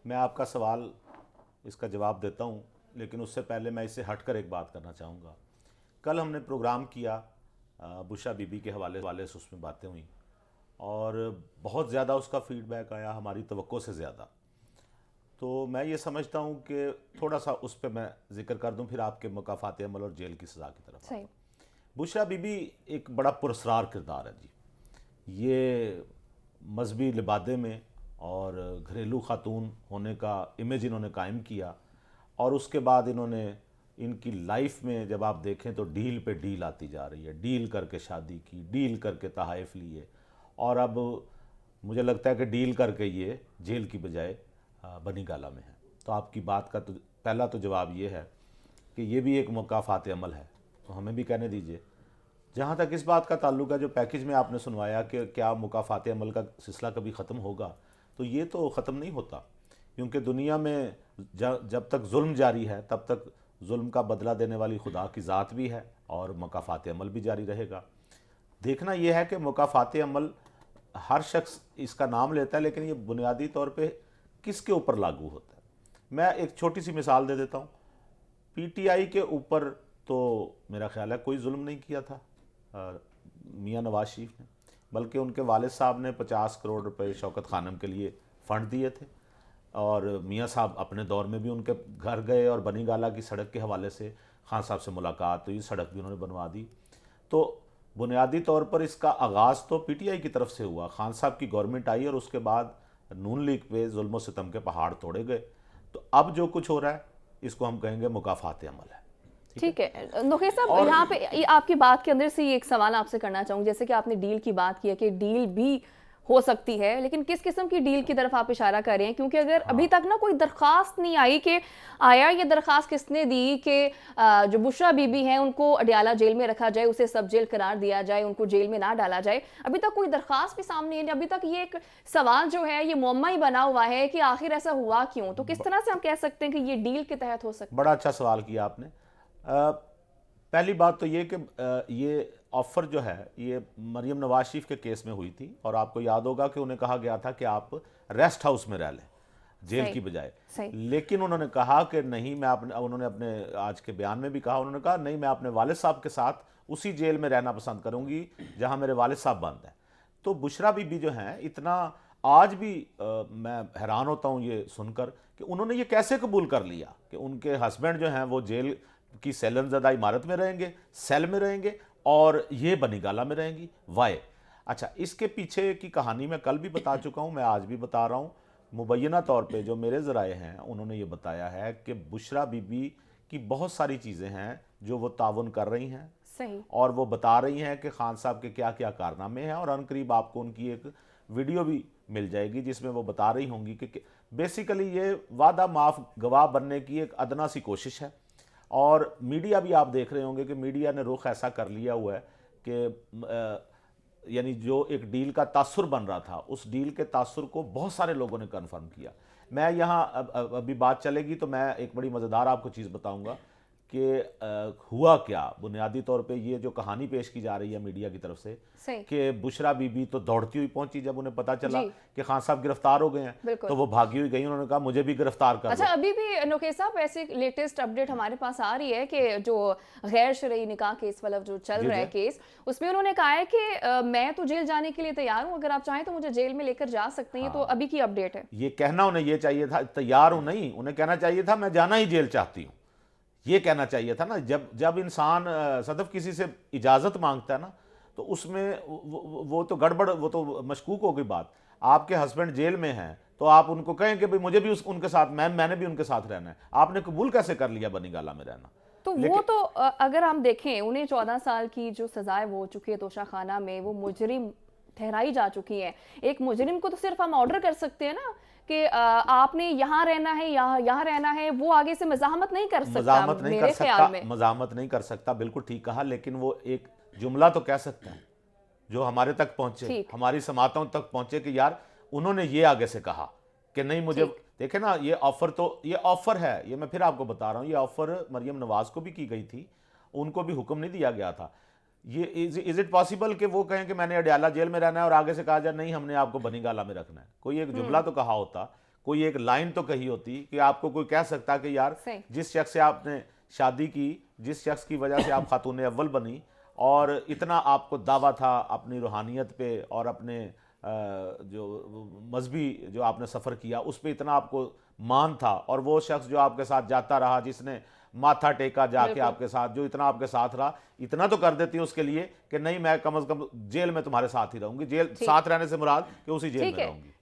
میں آپ کا سوال اس کا جواب دیتا ہوں، لیکن اس سے پہلے میں اس سے ہٹ کر ایک بات کرنا چاہوں گا۔ کل ہم نے پروگرام کیا، بشرا بی بی کے حوالے سے اس میں باتیں ہوئیں اور بہت زیادہ اس کا فیڈ بیک آیا، ہماری توقع سے زیادہ۔ تو میں یہ سمجھتا ہوں کہ تھوڑا سا اس پہ میں ذکر کر دوں، پھر آپ کے مکافات عمل اور جیل کی سزا کی طرف آتا ہوں۔ بشرا بی بی ایک بڑا پراسرار کردار ہے جی۔ یہ مذہبی لبادے میں اور گھریلو خاتون ہونے کا امیج انہوں نے قائم کیا، اور اس کے بعد انہوں نے ان کی لائف میں جب آپ دیکھیں تو ڈیل پہ ڈیل آتی جا رہی ہے، ڈیل کر کے شادی کی، ڈیل کر کے تحائف لیے، اور اب مجھے لگتا ہے کہ ڈیل کر کے یہ جیل کی بجائے بنی گالہ میں ہے۔ تو آپ کی بات کا تو پہلا تو جواب یہ ہے کہ یہ بھی ایک مکافات عمل ہے، تو ہمیں بھی کہنے دیجئے۔ جہاں تک اس بات کا تعلق ہے جو پیکج میں آپ نے سنوایا کہ کیا مکافات عمل کا سلسلہ کبھی ختم ہوگا، تو یہ تو ختم نہیں ہوتا، کیونکہ دنیا میں جب تک ظلم جاری ہے تب تک ظلم کا بدلہ دینے والی خدا کی ذات بھی ہے اور مکافات عمل بھی جاری رہے گا۔ دیکھنا یہ ہے کہ مکافات عمل ہر شخص اس کا نام لیتا ہے، لیکن یہ بنیادی طور پہ کس کے اوپر لاگو ہوتا ہے۔ میں ایک چھوٹی سی مثال دے دیتا ہوں۔ پی ٹی آئی کے اوپر تو میرا خیال ہے کوئی ظلم نہیں کیا تھا میاں نواز شریف نے، بلکہ ان کے والد صاحب نے 50 کروڑ روپے شوکت خانم کے لیے فنڈ دیے تھے، اور میاں صاحب اپنے دور میں بھی ان کے گھر گئے اور بنی گالہ کی سڑک کے حوالے سے خان صاحب سے ملاقات ہوئی، سڑک بھی انہوں نے بنوا دی۔ تو بنیادی طور پر اس کا آغاز تو پی ٹی آئی کی طرف سے ہوا، خان صاحب کی گورنمنٹ آئی اور اس کے بعد نون لیگ پہ ظلم و ستم کے پہاڑ توڑے گئے۔ تو اب جو کچھ ہو رہا ہے اس کو ہم کہیں گے مکافات عمل ہے۔ ٹھیک ہے نوخیر صاحب، یہاں پہ آپ کی بات کے اندر سے یہ ایک سوال آپ سے کرنا چاہوں، جیسے کہ آپ نے ڈیل کی بات کی ہے کہ ڈیل بھی ہو سکتی ہے، لیکن کس قسم کی ڈیل کی طرف آپ اشارہ کر رہے ہیں؟ کیونکہ اگر ابھی تک نا کوئی درخواست نہیں آئی کہ آیا یہ درخواست کس نے دی کہ جو بشرا بی بی ہیں ان کو اڈیالہ جیل میں رکھا جائے، اسے سب جیل قرار دیا جائے، ان کو جیل میں نہ ڈالا جائے، ابھی تک کوئی درخواست بھی سامنے نہیں، ابھی تک یہ ایک سوال جو ہے یہ معمہ ہی بنا ہوا ہے کہ آخر ایسا ہوا کیوں؟ تو کس طرح سے ہم کہہ سکتے ہیں کہ یہ ڈیل کے تحت ہو سکتا ہے؟ بڑا اچھا سوال کیا آپ نے۔ پہلی بات تو یہ کہ یہ آفر جو ہے یہ مریم نواز شریف کے کیس میں ہوئی تھی، اور آپ کو یاد ہوگا کہ انہیں کہا گیا تھا کہ آپ ریسٹ ہاؤس میں رہ لیں جیل کی بجائے، لیکن انہوں نے کہا کہ نہیں، انہوں نے اپنے آج کے بیان میں بھی کہا، انہوں نے کہا نہیں، میں اپنے والد صاحب کے ساتھ اسی جیل میں رہنا پسند کروں گی جہاں میرے والد صاحب بند ہیں۔ تو بشرا بی بی جو ہیں اتنا آج بھی میں حیران ہوتا ہوں یہ سن کر کہ انہوں نے یہ کیسے قبول کر لیا کہ ان کے ہسبینڈ جو ہیں وہ جیل کی سیلن زدہ عمارت میں رہیں گے، سیل میں رہیں گے، اور یہ بنی گالہ میں رہیں گی۔ وائے اچھا، اس کے پیچھے کی کہانی میں کل بھی بتا چکا ہوں، میں آج بھی بتا رہا ہوں۔ مبینہ طور پہ جو میرے ذرائع ہیں انہوں نے یہ بتایا ہے کہ بشرا بی بی کی بہت ساری چیزیں ہیں جو وہ تعاون کر رہی ہیں، اور وہ بتا رہی ہیں کہ خان صاحب کے کیا کیا کارنامے ہیں، اور عنقریب آپ کو ان کی ایک ویڈیو بھی مل جائے گی جس میں وہ بتا رہی ہوں گی کہ بیسیکلی یہ وعدہ معاف گواہ بننے کی ایک ادنا سی کوشش ہے۔ اور میڈیا بھی آپ دیکھ رہے ہوں گے کہ میڈیا نے رخ ایسا کر لیا ہوا ہے کہ یعنی جو ایک ڈیل کا تاثر بن رہا تھا اس ڈیل کے تاثر کو بہت سارے لوگوں نے کنفرم کیا۔ میں یہاں ابھی بات چلے گی تو میں ایک بڑی مزیدار آپ کو چیز بتاؤں گا کہ ہوا کیا۔ بنیادی طور پہ یہ جو کہانی پیش کی جا رہی ہے میڈیا کی طرف سے کہ بشرا بی بی تو دوڑتی ہوئی پہنچی جب انہیں پتا چلا کہ خان صاحب گرفتار ہو گئے ہیں، تو وہ بھاگی ہوئی گئی، انہوں نے کہا مجھے بھی گرفتار کر لو۔ اچھا، ابھی بھی نوخیر صاحب ایسی لیٹسٹ اپڈیٹ ہمارے پاس آ رہی ہے کہ جو غیر شرعی نکاح کیس والا جو چل رہا ہے کیس، اس میں انہوں نے کہا ہے کہ میں تو جیل جانے کے لیے تیار ہوں، اگر آپ چاہیں تو مجھے جیل میں لے کر جا سکتے ہیں۔ تو ابھی کی اپڈیٹ ہے یہ کہنا انہیں یہ چاہیے تھا تیار ہوں نہیں، انہیں کہنا چاہیے تھا میں جانا ہی جیل چاہتی ہوں، یہ کہنا چاہیے تھا نا۔ جب انسان صدف کسی سے اجازت مانگتا ہے نا تو اس میں وہ تو گڑبڑ، وہ تو مشکوک ہو گئی بات۔ آپ کے ہسبینڈ جیل میں ہیں تو آپ ان کو کہیں کہ مجھے بھی ان کے ساتھ، میں نے بھی ان کے ساتھ رہنا ہے، آپ نے قبول کیسے کر لیا بنی گالہ میں رہنا؟ تو وہ تو اگر ہم دیکھیں انہیں 14 سال کی جو سزائے وہ ہو چکی ہے توشہ خانہ میں، وہ مجرم ٹھہرائی جا چکی ہیں۔ ایک مجرم کو تو صرف ہم آرڈر کر سکتے ہیں نا کہ آپ نے یہاں رہنا ہے، یہاں رہنا ہے، وہ آگے سے مزاحمت نہیں کر سکتا میرے خیال میں۔ مزاحمت نہیں کر سکتا، بالکل ٹھیک کہا، لیکن وہ ایک جملہ تو کہہ سکتا ہے جو ہمارے تک پہنچے، ہماری سماعتوں تک پہنچے کہ یار انہوں نے یہ آگے سے کہا کہ نہیں مجھے دیکھیں نا، یہ آفر تو یہ آفر ہے، یہ میں پھر آپ کو بتا رہا ہوں، یہ آفر مریم نواز کو بھی کی گئی تھی، ان کو بھی حکم نہیں دیا گیا تھا۔ یہ از اٹ پاسبل کہ وہ کہیں کہ میں نے اڈیالہ جیل میں رہنا ہے اور آگے سے کہا جائے نہیں ہم نے آپ کو بنی گالہ میں رکھنا ہے؟ کوئی ایک جملہ تو کہا ہوتا، کوئی ایک لائن تو کہی ہوتی کہ آپ کو کوئی کہہ سکتا کہ یار صحیح. جس شخص سے آپ نے شادی کی، جس شخص کی وجہ سے آپ خاتون اول بنی اور اتنا آپ کو دعویٰ تھا اپنی روحانیت پہ اور اپنے جو مذہبی جو آپ نے سفر کیا اس پہ اتنا آپ کو مان تھا، اور وہ شخص جو آپ کے ساتھ جاتا رہا، جس نے ماتھا ٹیکا جا کے آپ کے ساتھ، جو اتنا آپ کے ساتھ رہا، اتنا تو کر دیتی اس کے لیے کہ نہیں میں کم از کم جیل میں تمہارے ساتھ ہی رہوں گی. جیل ساتھ رہنے سے مراد کہ اسی جیل ٹھیک میں ہے. رہوں گی.